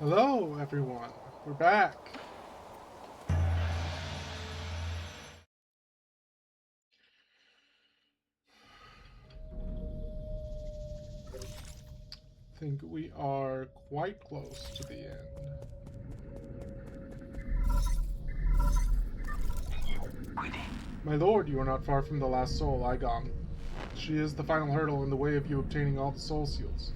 Hello, everyone. We're back. I think we are quite close to the end. My lord, you are not far from the last soul, Igon. She is the final hurdle in the way of you obtaining all the soul seals.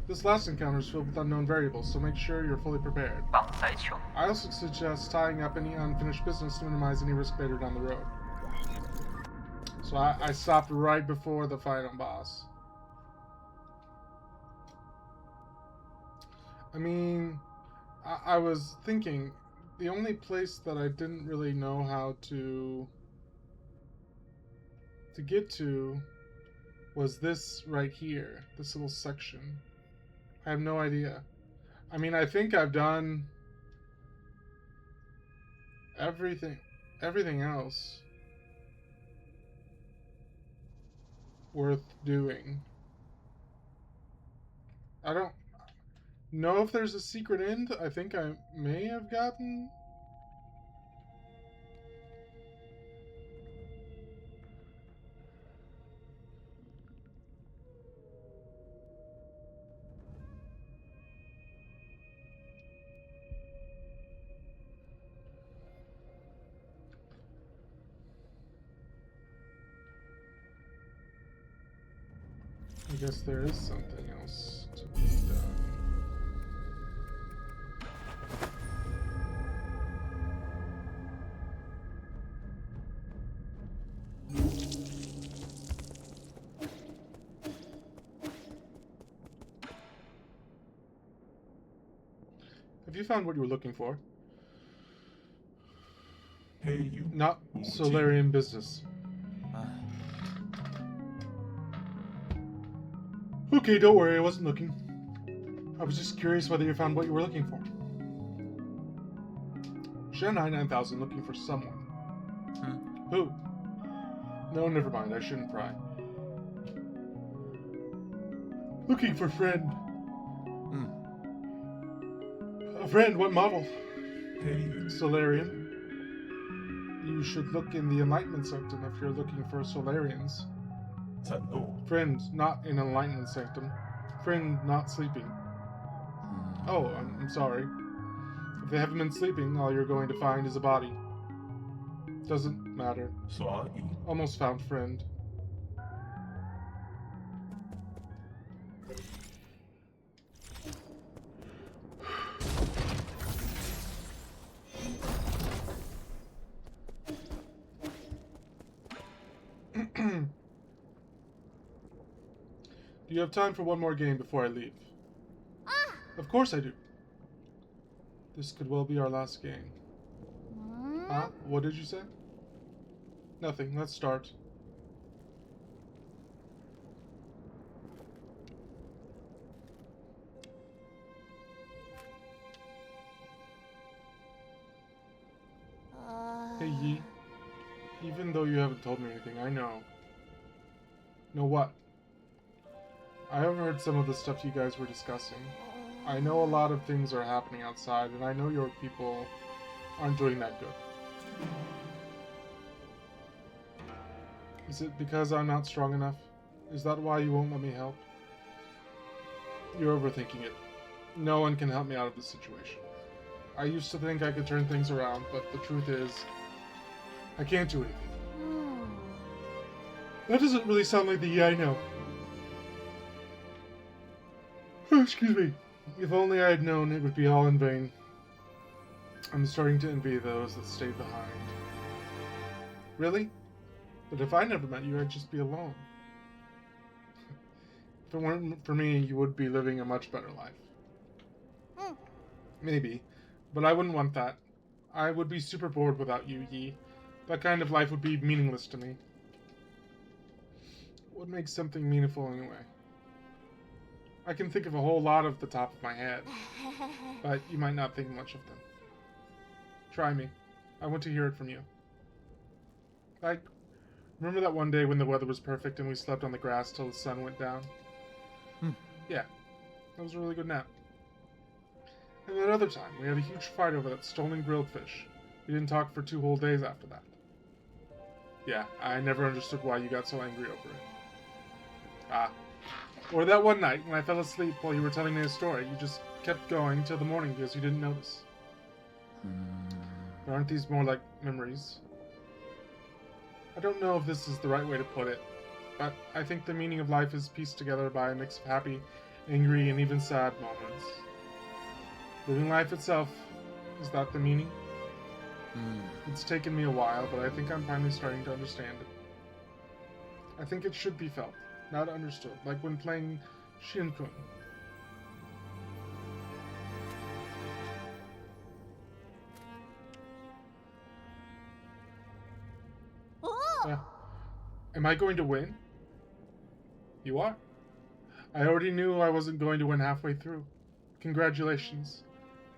This last encounter is filled with unknown variables, so make sure you're fully prepared. I also suggest tying up any unfinished business to minimize any risk later down the road. So I stopped right before the final boss. I mean, I was thinking, the only place that I didn't really know how to get to was this right here, this little section. I have no idea. I mean, I think I've done everything else worth doing. I don't know if there's a secret end. I think I may have gotten. I guess there is something else to be done. Have you found what you were looking for? Hey, you. Not Solarian business. Okay, don't worry, I wasn't looking. I was just curious whether you found what you were looking for. Shanghai 9000 looking for someone. Who? No, never mind, I shouldn't pry. Looking for friend. A friend, what model? Hey. Solarian. You should look in the Enlightenment Sanctum if you're looking for Solarians. Friend, not in Enlightenment Sanctum. Friend, not sleeping. Oh, I'm sorry. If they haven't been sleeping, all you're going to find is a body. Doesn't matter. Almost found friend. Do you have time for one more game before I leave? Of course I do. This could well be our last game. Huh? What did you say? Nothing. Let's start. Hey, Yi. Even though you haven't told me anything, I know. Know what? I overheard some of the stuff you guys were discussing. I know a lot of things are happening outside, and I know your people aren't doing that good. Is it because I'm not strong enough? Is that why you won't let me help? You're overthinking it. No one can help me out of this situation. I used to think I could turn things around, but the truth is, I can't do anything. That doesn't really sound like the Yi I know. Excuse me. If only I had known it would be all in vain. I'm starting to envy those that stayed behind. Really? But if I never met you, I'd just be alone. If it weren't for me, you would be living a much better life. Maybe. But I wouldn't want that. I would be super bored without you, Yi. That kind of life would be meaningless to me. What makes something meaningful anyway? I can think of a whole lot off the top of my head, but you might not think much of them. Try me. I want to hear it from you. Like, remember that one day when the weather was perfect and we slept on the grass till the sun went down? Yeah, that was a really good nap. And that other time, we had a huge fight over that stolen grilled fish. We didn't talk for 2 whole days after that. Yeah, I never understood why you got so angry over it. Ah. Or that one night, when I fell asleep while you were telling me a story, you just kept going till the morning because you didn't notice. But aren't these more like memories? I don't know if this is the right way to put it, but I think the meaning of life is pieced together by a mix of happy, angry, and even sad moments. Living life itself, is that the meaning? It's taken me a while, but I think I'm finally starting to understand it. I think it should be felt, not understood, like when playing Shinkun. Am I going to win? You are. I already knew I wasn't going to win halfway through. Congratulations.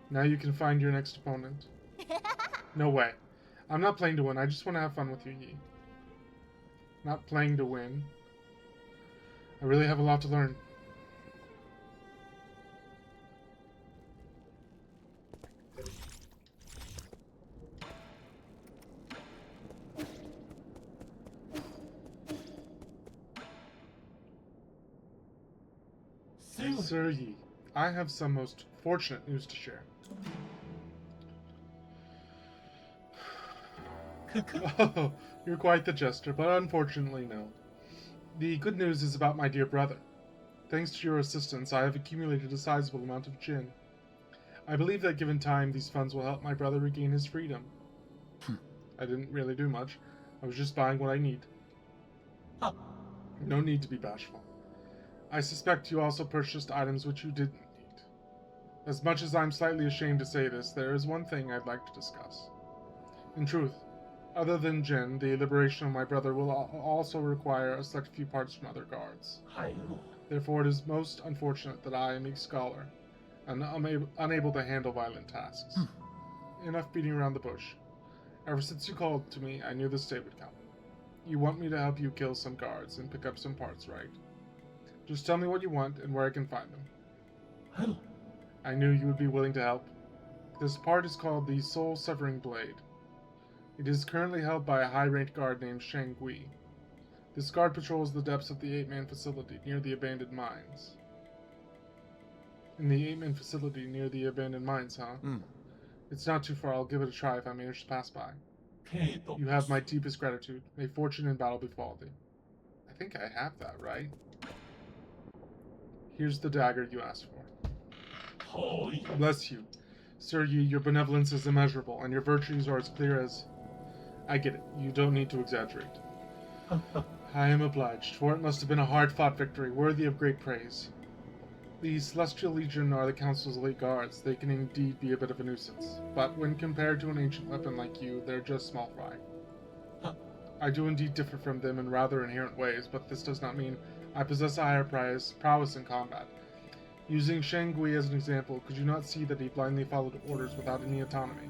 Now you can find your next opponent. No way. I'm not playing to win. I just want to have fun with you, Yi. Not playing to win. I really have a lot to learn. Sir Yi, I have some most fortunate news to share. Oh, you're quite the jester, but unfortunately no. The good news is about my dear brother. Thanks to your assistance, I have accumulated a sizable amount of gin. I believe that given time, these funds will help my brother regain his freedom. I didn't really do much. I was just buying what I need. No need to be bashful. I suspect you also purchased items which you didn't need. As much as I'm slightly ashamed to say this, there is one thing I'd like to discuss. In truth, other than gin, the liberation of my brother will also require a select few parts from other guards. Therefore, it is most unfortunate that I am a scholar, and unable to handle violent tasks. Enough beating around the bush. Ever since you called to me, I knew this day would come. You want me to help you kill some guards and pick up some parts, right? Just tell me what you want and where I can find them. I knew you would be willing to help. This part is called the Soul Severing Blade. It is currently held by a high-ranked guard named Shang Gui. This guard patrols the depths of the 8-man facility near the abandoned mines. In the 8-man facility near the abandoned mines, huh? It's not too far. I'll give it a try if I manage to pass by. You have my deepest gratitude. May fortune and battle befall thee. I think I have that, right? Here's the dagger you asked for. Bless you. Sir Yi, your benevolence is immeasurable, and your virtues are as clear as... I get it. You don't need to exaggerate. I am obliged, for it must have been a hard-fought victory, worthy of great praise. The Celestial Legion are the Council's elite guards. They can indeed be a bit of a nuisance, but when compared to an ancient weapon like you, they're just small fry. I do indeed differ from them in rather inherent ways, but this does not mean I possess a higher prowess in combat. Using Shang Gui as an example, could you not see that he blindly followed orders without any autonomy?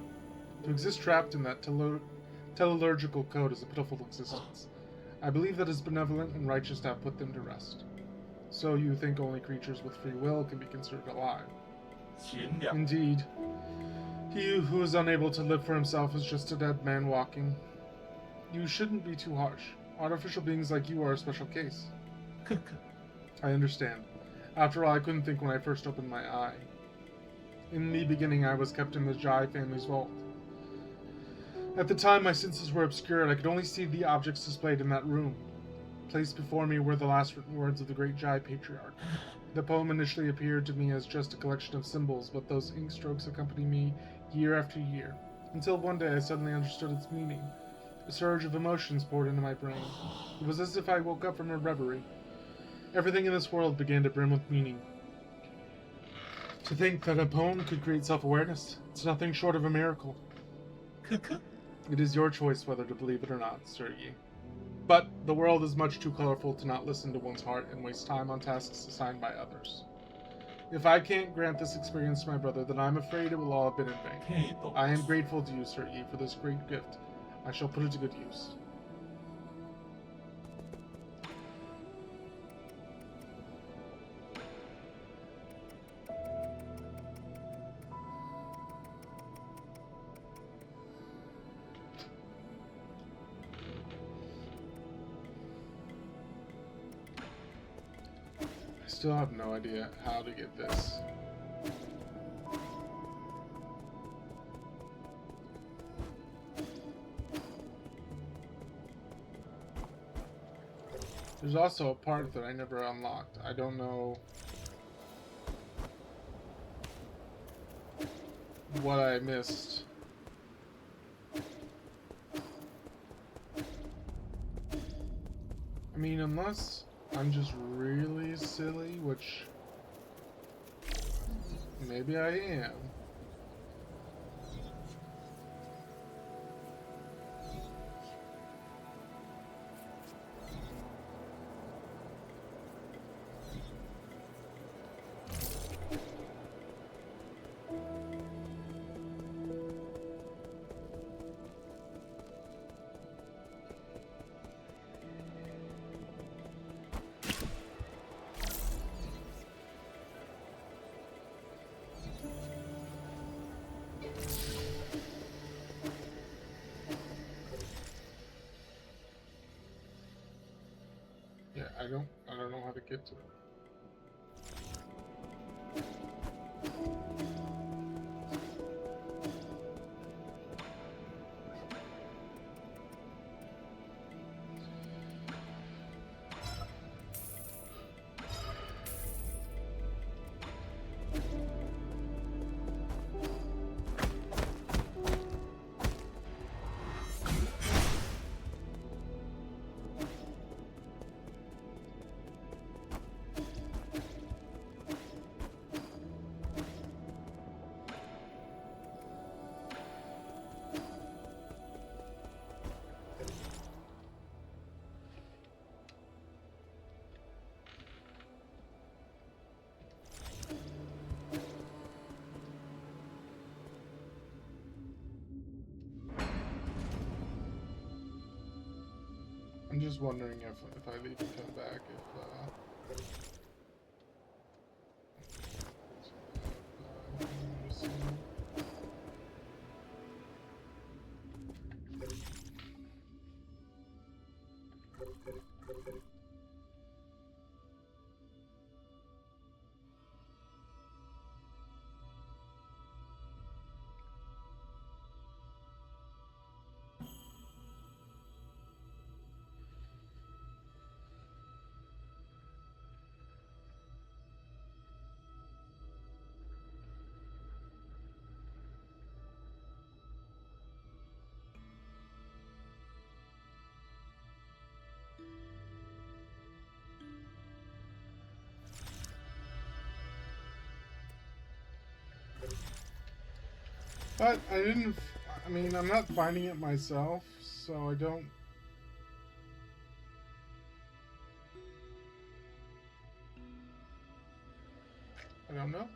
To exist trapped in that teleurgical code is a pitiful existence. I believe that is benevolent and righteous to have put them to rest. So you think only creatures with free will can be considered alive? Indeed. He who is unable to live for himself is just a dead man walking. You shouldn't be too harsh. Artificial beings like you are a special case. I understand. After all, I couldn't think when I first opened my eye. In the beginning, I was kept in the Jai family's vault. At the time, my senses were obscured. I could only see the objects displayed in that room. Placed before me were the last written words of the great Jai patriarch. The poem initially appeared to me as just a collection of symbols, but those ink strokes accompanied me year after year, until one day I suddenly understood its meaning. A surge of emotions poured into my brain. It was as if I woke up from a reverie. Everything in this world began to brim with meaning. To think that a poem could create self-awareness, it's nothing short of a miracle. It is your choice whether to believe it or not, Sir Yi. But the world is much too colorful to not listen to one's heart and waste time on tasks assigned by others. If I can't grant this experience to my brother, then I'm afraid it will all have been in vain. I am grateful to you, Sir Yi, for this great gift. I shall put it to good use. still have no idea how to get this. There's also a part that I never unlocked. I don't know what I missed. I mean, unless I'm just really silly, which maybe I am. Yeah, I don't know how to get to it. I'm just wondering if I leave and come back, but I didn't. I mean, I'm not finding it myself, so I don't. I don't know.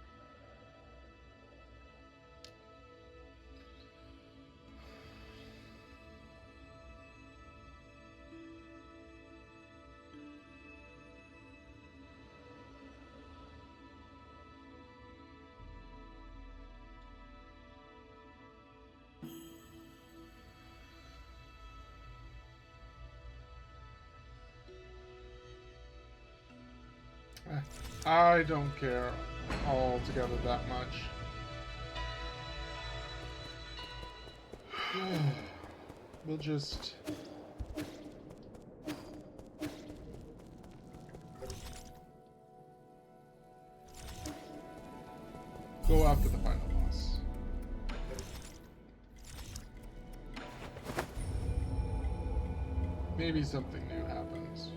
I don't care altogether that much. We'll just go after the final boss. Maybe something new happens.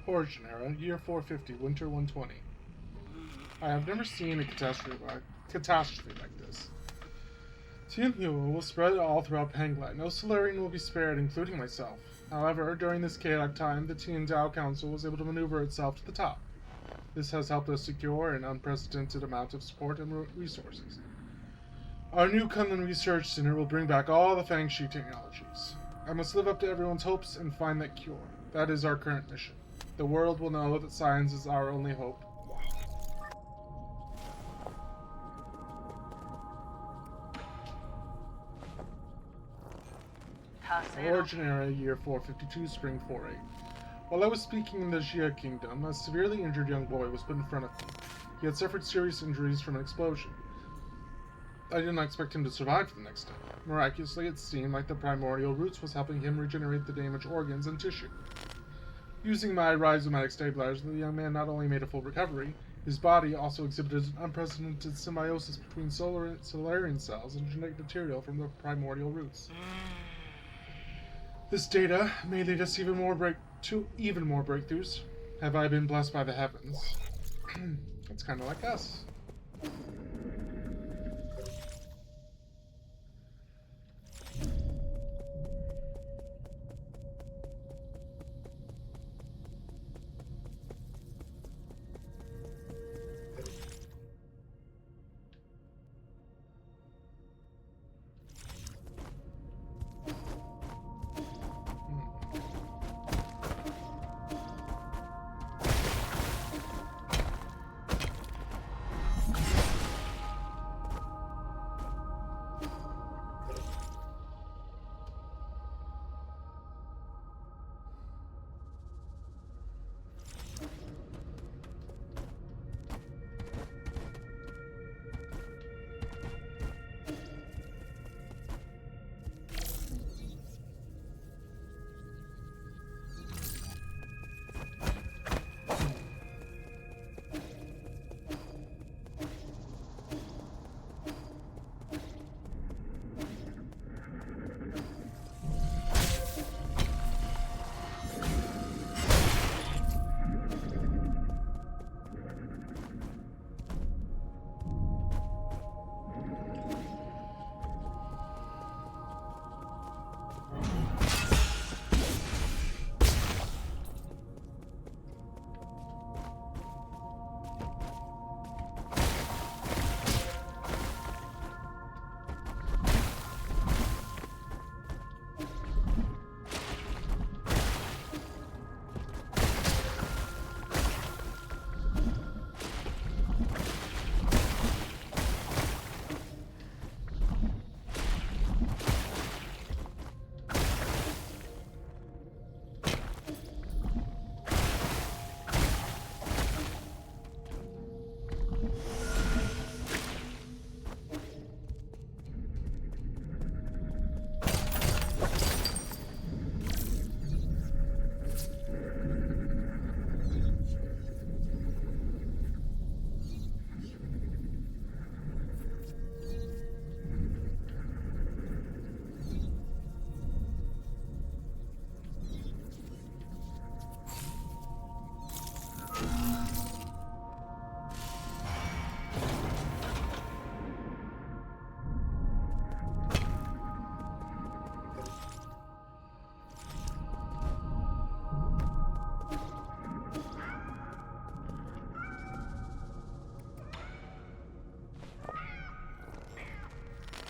Origin Era, Year 450, Winter 120. I have never seen a catastrophe like this. Tianhua will spread all throughout Pangla. No Solarian will be spared, including myself. However, during this chaotic time, the Tiandao Council was able to maneuver itself to the top. This has helped us secure an unprecedented amount of support and resources. Our new Kunlun Research Center will bring back all the Fangshi technologies. I must live up to everyone's hopes and find that cure. That is our current mission. The world will know that science is our only hope. Origin Era, Year 452, Spring 48. While I was speaking in the Jia Kingdom, a severely injured young boy was put in front of me. He had suffered serious injuries from an explosion. I did not expect him to survive for the next day. Miraculously, it seemed like the primordial roots was helping him regenerate the damaged organs and tissue. Using my rhizomatic stabilizers, the young man not only made a full recovery, his body also exhibited an unprecedented symbiosis between Solarian cells and genetic material from the primordial roots. This data may lead us to even more breakthroughs. Have I been blessed by the heavens? That's kind of like us.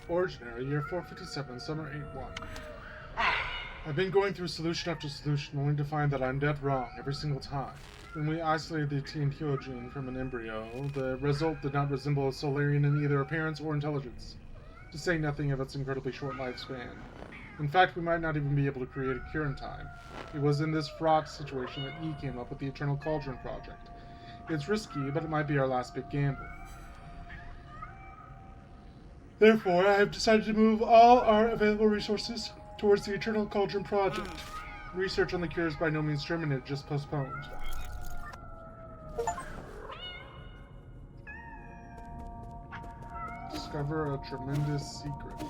Ordinary, Year 457, Summer 8-1. I've been going through solution after solution, only to find that I'm dead wrong every single time. When we isolated the Tianhua gene from an embryo, the result did not resemble a Solarian in either appearance or intelligence, to say nothing of its incredibly short lifespan. In fact, we might not even be able to create a cure in time. It was in this fraught situation that E came up with the Eternal Cauldron project. It's risky, but it might be our last big gamble. Therefore, I have decided to move all our available resources towards the Eternal Cauldron project. Research on the cure is by no means terminated, just postponed. Discover a tremendous secret.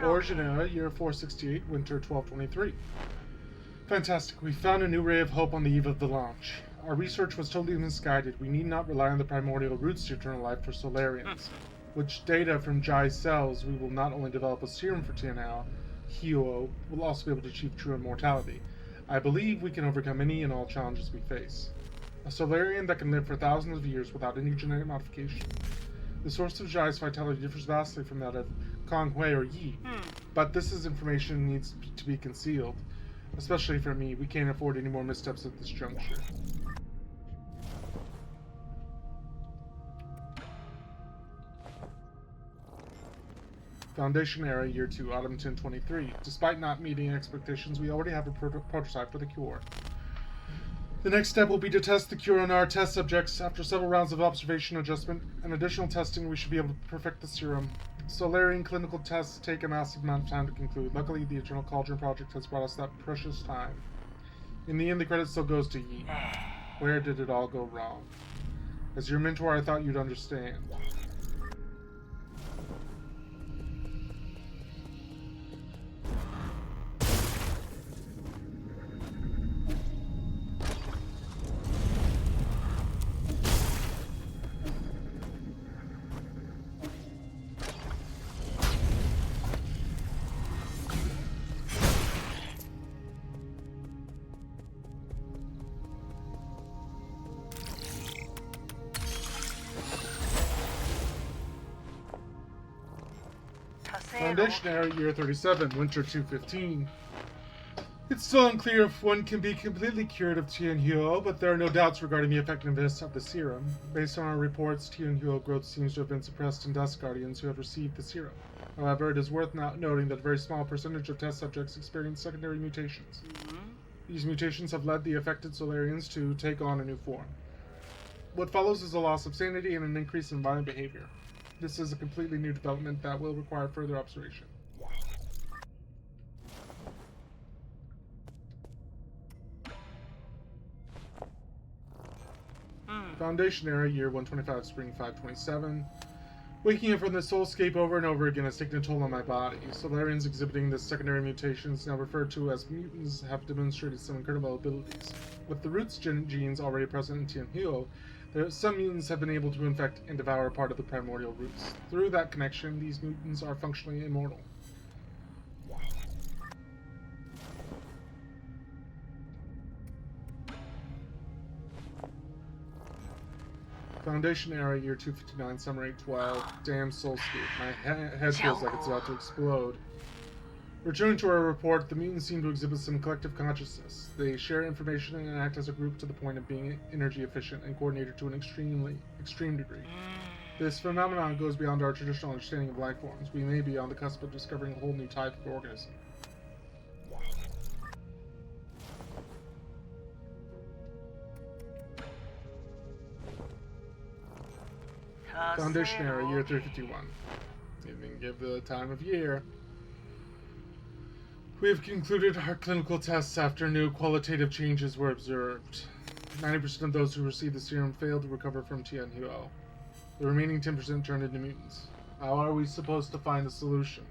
Origin era, year 468, winter 1223. Fantastic. We found a new ray of hope on the eve of the launch. Our research was totally misguided. We need not rely on the primordial roots to eternal life for Solarians. With data from Jai's cells, we will not only develop a serum for Tianhao, Hyo will also be able to achieve true immortality. I believe we can overcome any and all challenges we face. A Solarian that can live for thousands of years without any genetic modification. The source of Jai's vitality differs vastly from that of Kong Hui or Yi, but this is information that needs to be concealed. Especially for me, we can't afford any more missteps at this juncture. Foundation era, year 2, autumn 1023. Despite not meeting expectations, we already have a prototype for the cure. The next step will be to test the cure on our test subjects. After several rounds of observation, adjustment, and additional testing, we should be able to perfect the serum. Solarian clinical tests take a massive amount of time to conclude. Luckily, the Eternal Cauldron project has brought us that precious time. In the end, the credit still goes to Yi. Where did it all go wrong? As your mentor, I thought you'd understand. Foundation era, year 37, winter 215. It's still unclear if one can be completely cured of Tianhao, but there are no doubts regarding the effectiveness of the serum. Based on our reports, Tianhao growth seems to have been suppressed in Dust Guardians who have received the serum. However, it is worth noting that a very small percentage of test subjects experience secondary mutations. These mutations have led the affected Solarians to take on a new form. What follows is a loss of sanity and an increase in violent behavior. This is a completely new development that will require further observation. Foundation era, year 125, spring 527. Waking up from the soulscape over and over again has taken a toll on my body. Solarians exhibiting this secondary mutations, now referred to as mutants, have demonstrated some incredible abilities. With the roots genes already present in Tianhao, some mutants have been able to infect and devour part of the primordial roots. Through that connection, these mutants are functionally immortal. Foundation era, year 259, summer 812. Damn soulscape. My head feels like it's about to explode. Returning to our report, the mutants seem to exhibit some collective consciousness. They share information and act as a group to the point of being energy efficient and coordinated to an extreme degree. This phenomenon goes beyond our traditional understanding of life forms. We may be on the cusp of discovering a whole new type of organism. Foundation era, year 351. Even give the time of year. We have concluded our clinical tests after new qualitative changes were observed. 90% of those who received the serum failed to recover from Tianhao. The remaining 10% turned into mutants. How are we supposed to find a solution?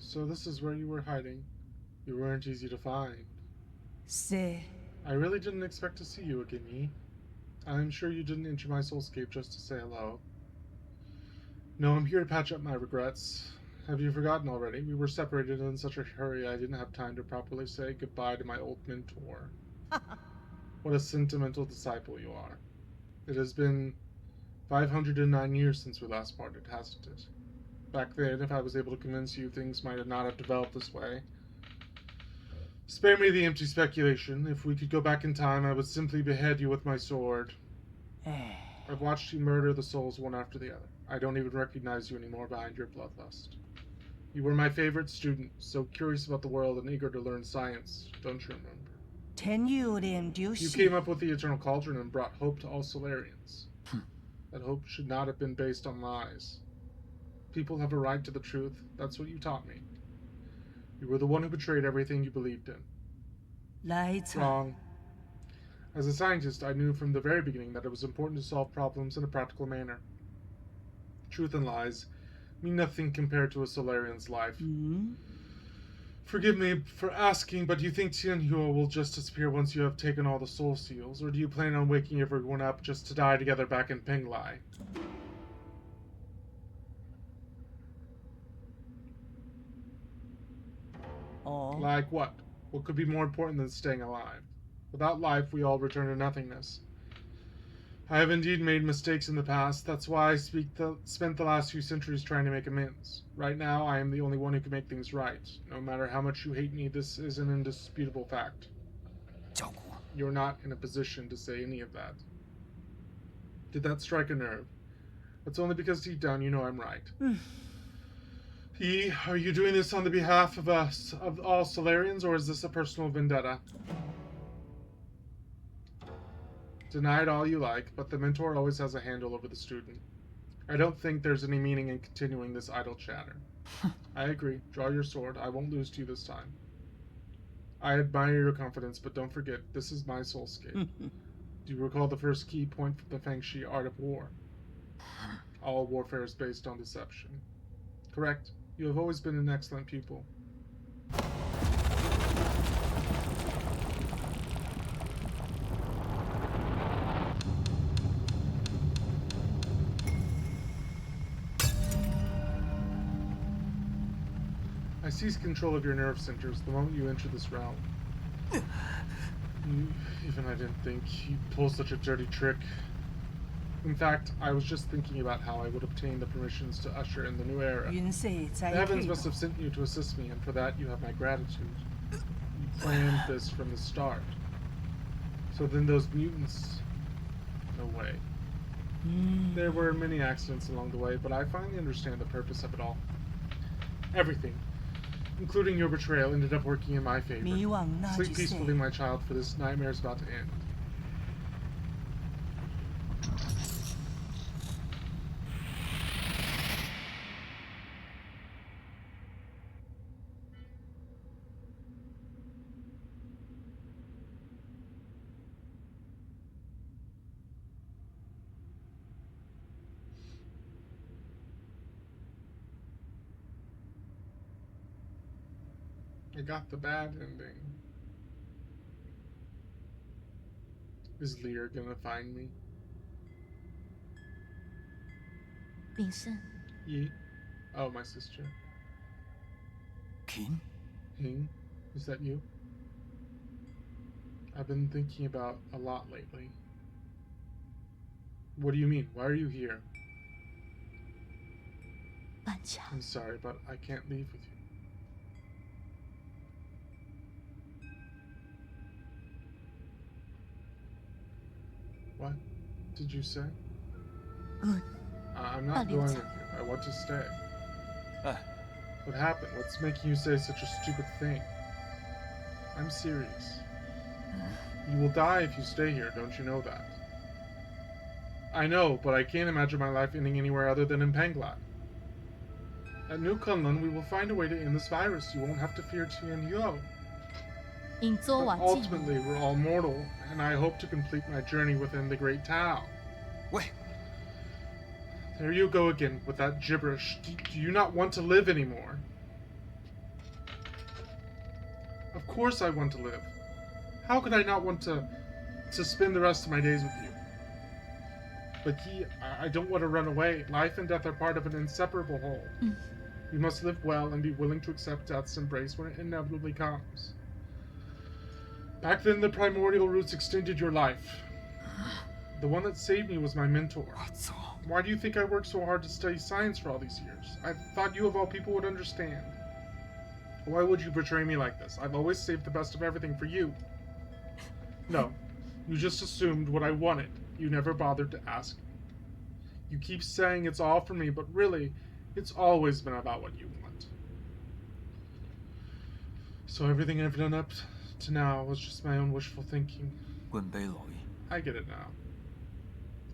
So this is where you were hiding. You weren't easy to find. Se. I really didn't expect to see you again, Yi. I'm sure you didn't enter my soulscape just to say hello. No, I'm here to patch up my regrets. Have you forgotten already? We were separated in such a hurry I didn't have time to properly say goodbye to my old mentor. What a sentimental disciple you are. It has been 509 years since we last parted, hasn't it? Back then, if I was able to convince you, things might not have developed this way. Spare me the empty speculation. If we could go back in time, I would simply behead you with my sword. I've watched you murder the souls one after the other. I don't even recognize you anymore behind your bloodlust. You were my favorite student, so curious about the world and eager to learn science, don't you remember? You came up with the Eternal Cauldron and brought hope to all Solarians. That hope should not have been based on lies. People have a right to the truth. That's what you taught me. You were the one who betrayed everything you believed in. Wrong. As a scientist, I knew from the very beginning that it was important to solve problems in a practical manner. Truth and lies mean nothing compared to a Solarian's life. Forgive me for asking, but do you think Tianhua will just disappear once you have taken all the soul seals, or do you plan on waking everyone up just to die together back in Penglai? Like what? What could be more important than staying alive? Without life, we all return to nothingness. I have indeed made mistakes in the past. That's why I spent the last few centuries trying to make amends. Right now, I am the only one who can make things right. No matter how much you hate me, this is an indisputable fact. You're not in a position to say any of that. Did that strike a nerve? That's only because deep down you know I'm right. Yi, are you doing this on the behalf of us, of all Solarians, or is this a personal vendetta? Deny it all you like, but the mentor always has a handle over the student. I don't think there's any meaning in continuing this idle chatter. I agree. Draw your sword. I won't lose to you this time. I admire your confidence, but don't forget, this is my soulscape. Do you recall the first key point for the Fengshi art of war? All warfare is based on deception. Correct. You have always been an excellent pupil. I seized control of your nerve centers the moment you entered this realm. Even I didn't think you'd pull such a dirty trick. In fact, I was just thinking about how I would obtain the permissions to usher in the new era. The heavens must have sent you to assist me, and for that you have my gratitude. You planned this from the start. So then those mutants... No way. There were many accidents along the way, but I finally understand the purpose of it all. Everything, including your betrayal, ended up working in my favor. Sleep peacefully, my child, for this nightmare is about to end. I got the bad ending. Is Lear gonna find me? Yi? Oh, my sister. King? Hing? Is that you? I've been thinking about a lot lately. What do you mean? Why are you here? I'm sorry, but I can't leave with you. What did you say? I'm not going with you. I want to stay. What happened? What's making you say such a stupid thing? I'm serious. You will die if you stay here, don't you know that? I know, but I can't imagine my life ending anywhere other than in Penglai. At New Kunlun, we will find a way to end this virus. You won't have to fear Tianhua. But ultimately, we're all mortal, and I hope to complete my journey within the Great Tao. Wait. There you go again with that gibberish. Do you not want to live anymore? Of course I want to live. How could I not want to spend the rest of my days with you? But I don't want to run away. Life and death are part of an inseparable whole. We must live well and be willing to accept death's embrace when it inevitably comes. Back then, the primordial roots extended your life. The one that saved me was my mentor. Why do you think I worked so hard to study science for all these years? I thought you of all people would understand. Why would you betray me like this? I've always saved the best of everything for you. No, you just assumed what I wanted. You never bothered to ask me. You keep saying it's all for me, but really, it's always been about what you want. So everything I've done up to now was just my own wishful thinking. I get it now.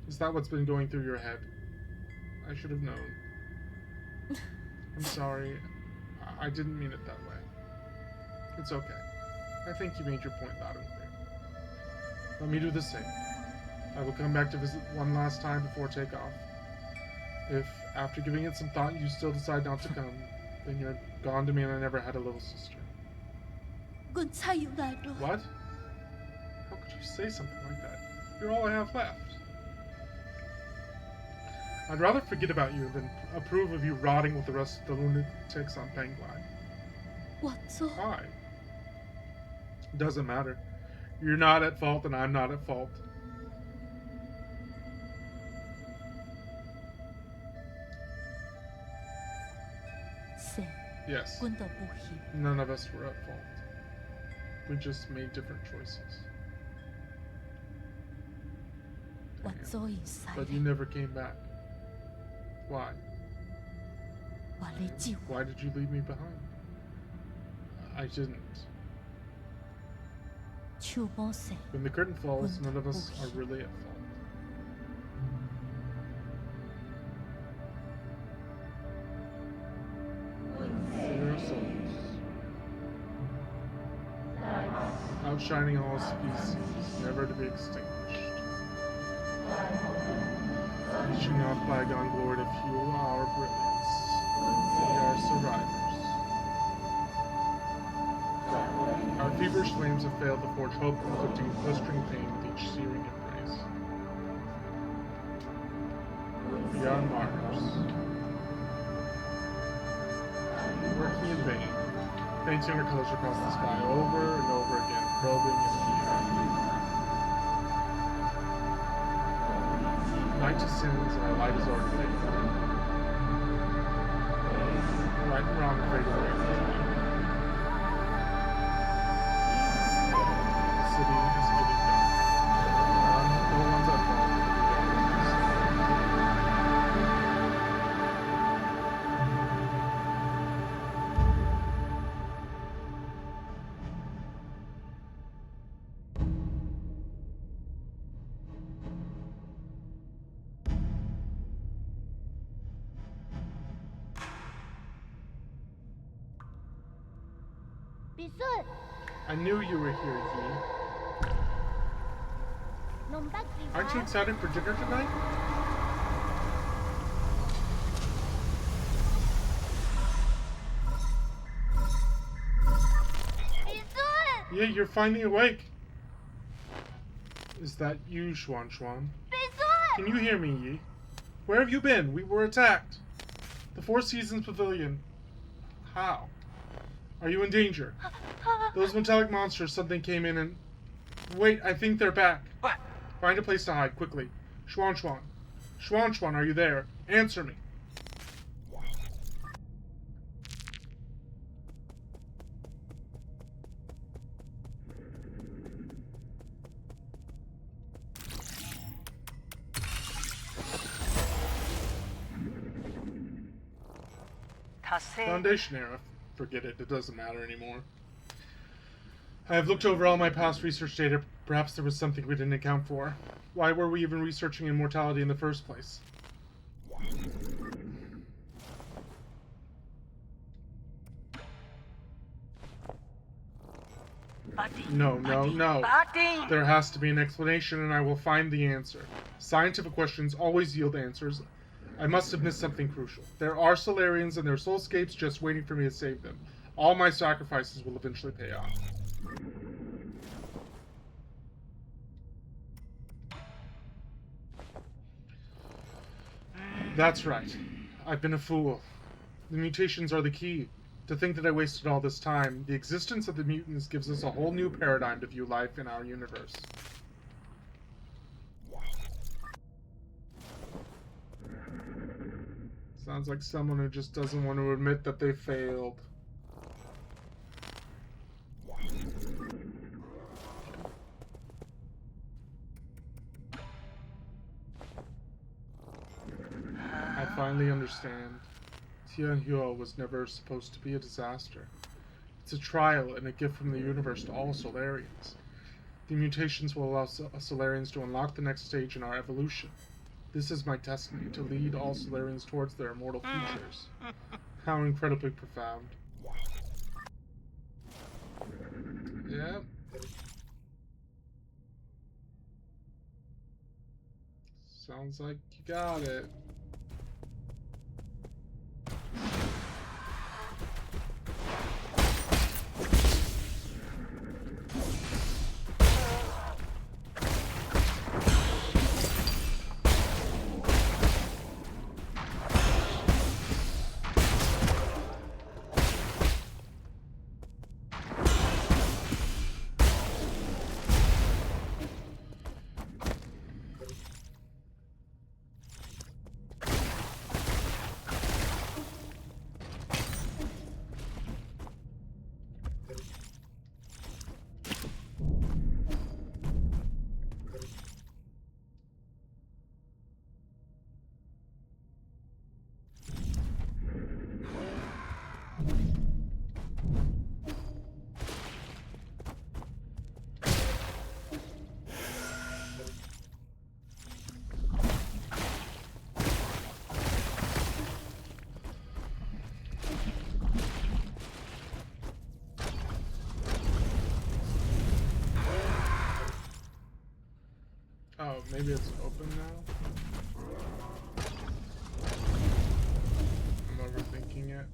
Is that what's been going through your head? I should have known. I'm sorry. I didn't mean it that way. It's okay. I think you made your point loud and clear. Let me do the same. I will come back to visit one last time before takeoff. If, after giving it some thought, you still decide not to come, then you're gone to me and I never had a little sister. What? How could you say something like that? You're all I have left. I'd rather forget about you than approve of you rotting with the rest of the lunatics on Penglai. Why? Doesn't matter. You're not at fault and I'm not at fault. Yes. None of us were at fault. We just made different choices. But you never came back. Why? Why did you leave me behind? I didn't. When the curtain falls, none of us are really at fault. For our souls, outshining all species, never to be extinguished. Reaching off bygone glory to fuel our brilliance. We are survivors. Our feverish flames have failed to forge hope, inflicting blistering pain with each searing embrace. We are martyrs. Working in vain, painting our colors across the sky over and over again, probing and peering. Night descends and our light is already fading. Right and wrong fade away in the time. The city is getting dark. No one's at fault. I knew you were here, Yi. Aren't you excited for dinner tonight? Yeah, you're finally awake. Is that you, Xuan Xuan? Can you hear me, Yi? Where have you been? We were attacked. The Four Seasons Pavilion. How? Are you in danger? Those metallic monsters, something came in and... Wait, I think they're back. What? Find a place to hide, quickly. Xuan Xuan. Xuan Xuan, are you there? Answer me. Foundation era. Forget it. It doesn't matter anymore. I have looked over all my past research data. Perhaps there was something we didn't account for. Why were we even researching immortality in the first place? No. There has to be an explanation, and I will find the answer. Scientific questions always yield answers. I must have missed something crucial. There are Solarians and their soulscapes just waiting for me to save them. All my sacrifices will eventually pay off. That's right. I've been a fool. The mutations are the key. To think that I wasted all this time, the existence of the mutants gives us a whole new paradigm to view life in our universe. Sounds like someone who just doesn't want to admit that they failed. I finally understand. Tianhua was never supposed to be a disaster. It's a trial and a gift from the universe to all Solarians. The mutations will allow Solarians to unlock the next stage in our evolution. This is my destiny, to lead all Solarians towards their immortal futures. How incredibly profound. Yep. Sounds like you got it. Oh, maybe it's open now? I'm overthinking it.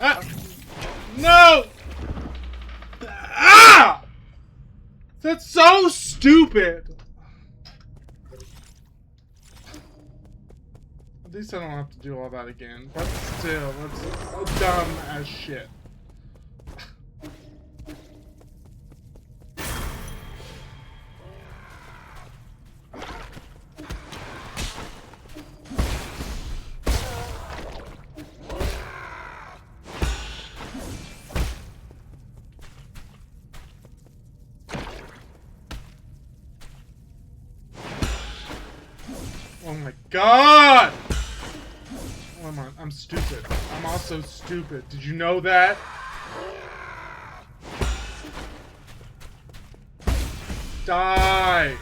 Ah! No! Ah! That's so stupid! At least I don't have to do all that again. But still, that's dumb as shit. Oh my god! Oh my, I'm stupid. I'm also stupid. Did you know that? Die!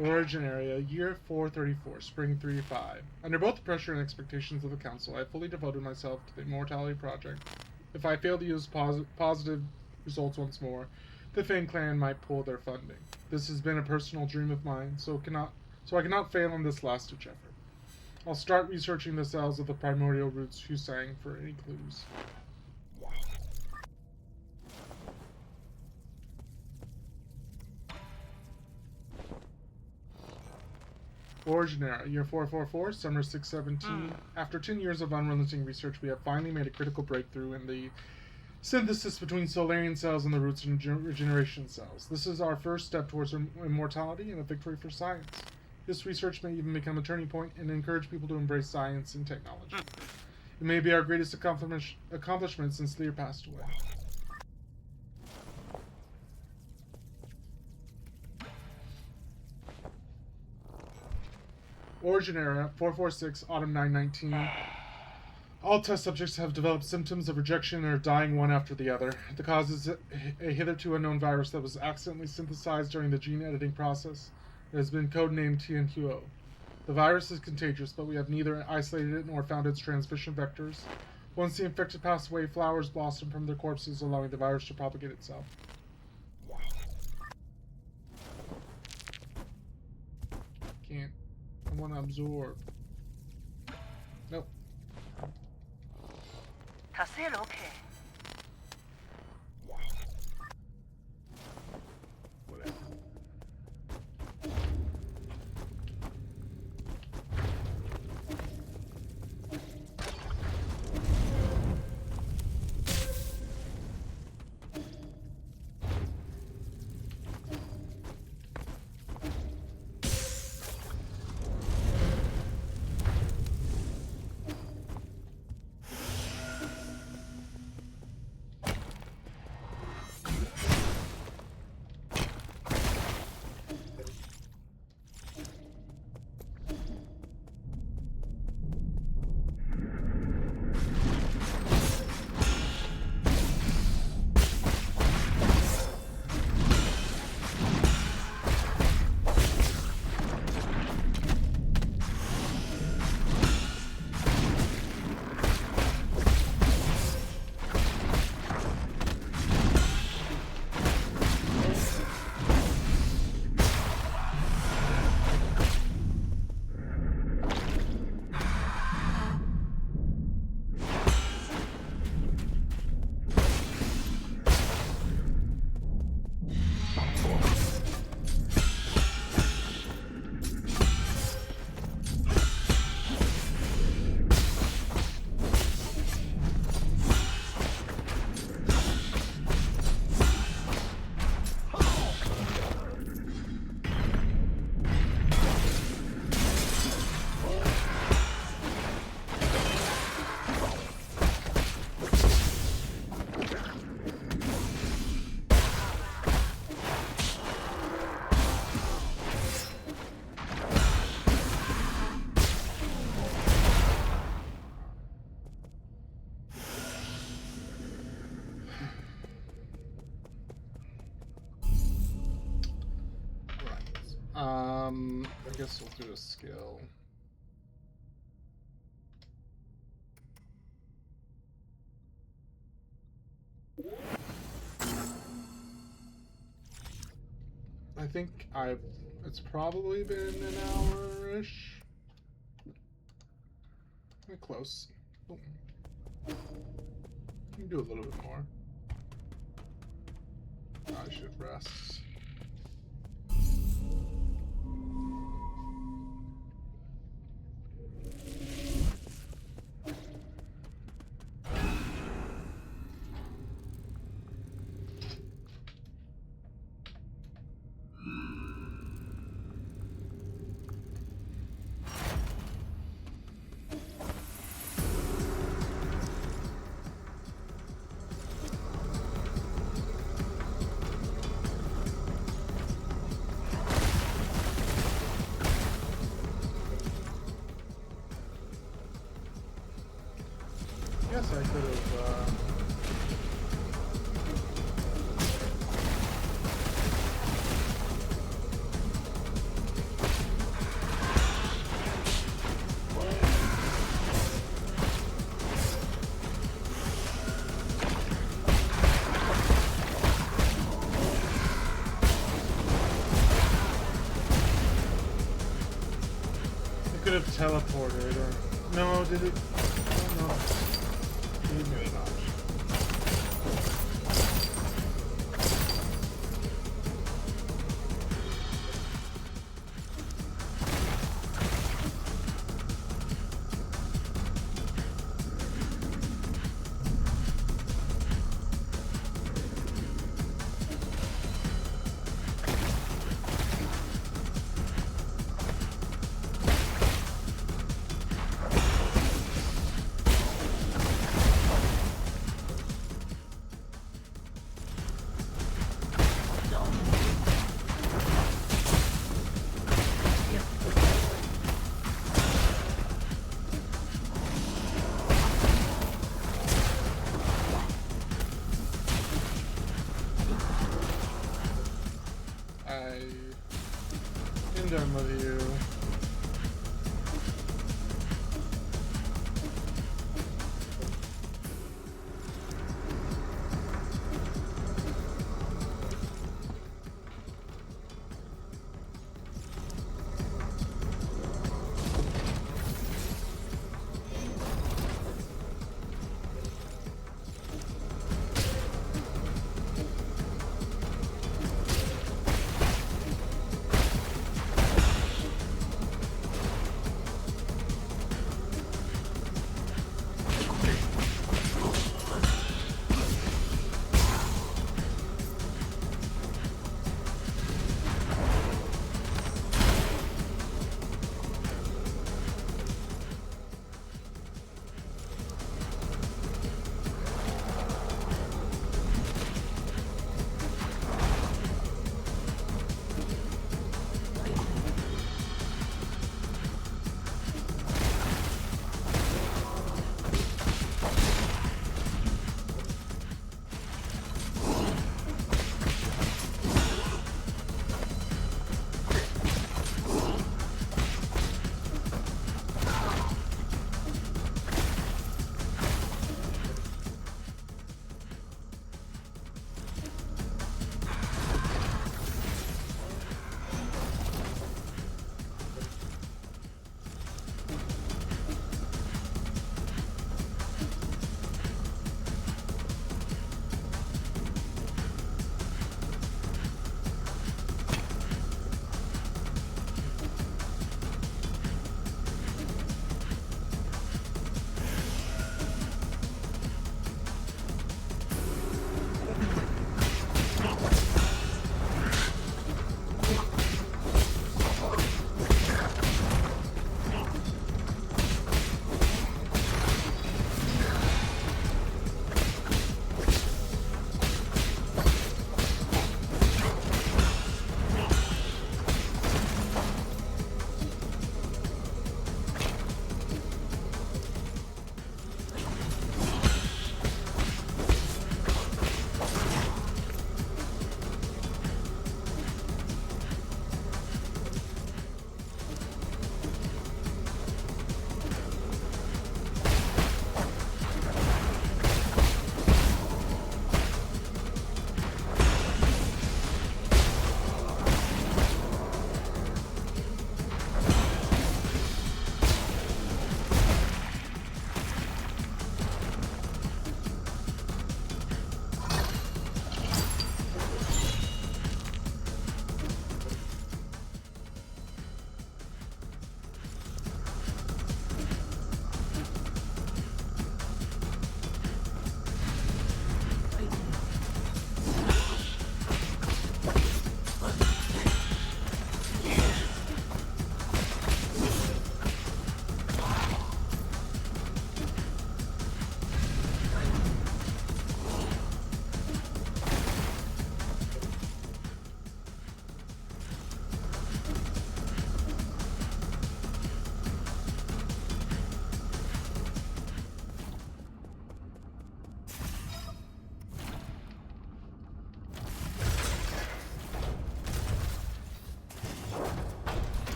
Origin area, year 434, spring 35. Under both the pressure and expectations of the council, I have fully devoted myself to the Immortality Project. If I fail to use positive results once more, the Fang clan might pull their funding. This has been a personal dream of mine, so I cannot fail in this last-ditch effort. I'll start researching the cells of the primordial roots Husang for any clues. Origin era, year 444, summer 617. After 10 years of unrelenting research, we have finally made a critical breakthrough in the synthesis between Solarian cells and the roots and regeneration cells. This is our first step towards immortality and a victory for science. This research may even become a turning point and encourage people to embrace science and technology. It may be our greatest accomplishment since Lear passed away. Origin era, 446, autumn 919. All test subjects have developed symptoms of rejection and are dying one after the other. The cause is a hitherto unknown virus that was accidentally synthesized during the gene editing process. It has been codenamed Tianhuo. The virus is contagious, but we have neither isolated it nor found its transmission vectors. Once the infected pass away, flowers blossom from their corpses, allowing the virus to propagate itself. Can't. I want to absorb. Nope. okay. Whatever. I guess we'll do a skill. I I think it's probably been an hour-ish. We're close. Oh. You can do a little bit more. I should rest. Guess I could have, I could have teleported, or... No, did it... I don't know. Maybe not. I'm done with you.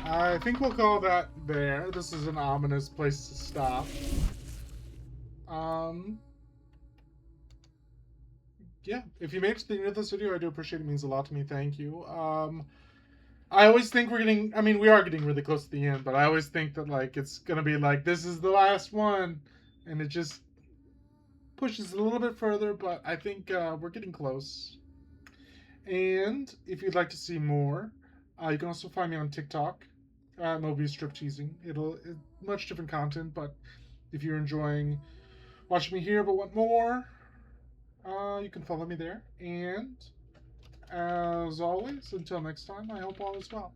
I think we'll call that there. This is an ominous place to stop. Yeah, if you made it to the end of this video, I do appreciate it. It means a lot to me. Thank you. I always think we're getting, I mean, we are getting really close to the end, but I always think that, like, it's going to be like, this is the last one. And it just pushes a little bit further, but I think we're getting close. And if you'd like to see more, you can also find me on TikTok, Mobius'Clurb teasing. It's much different content, but if you're enjoying watching me here but want more, you can follow me there. And as always, until next time, I hope all is well.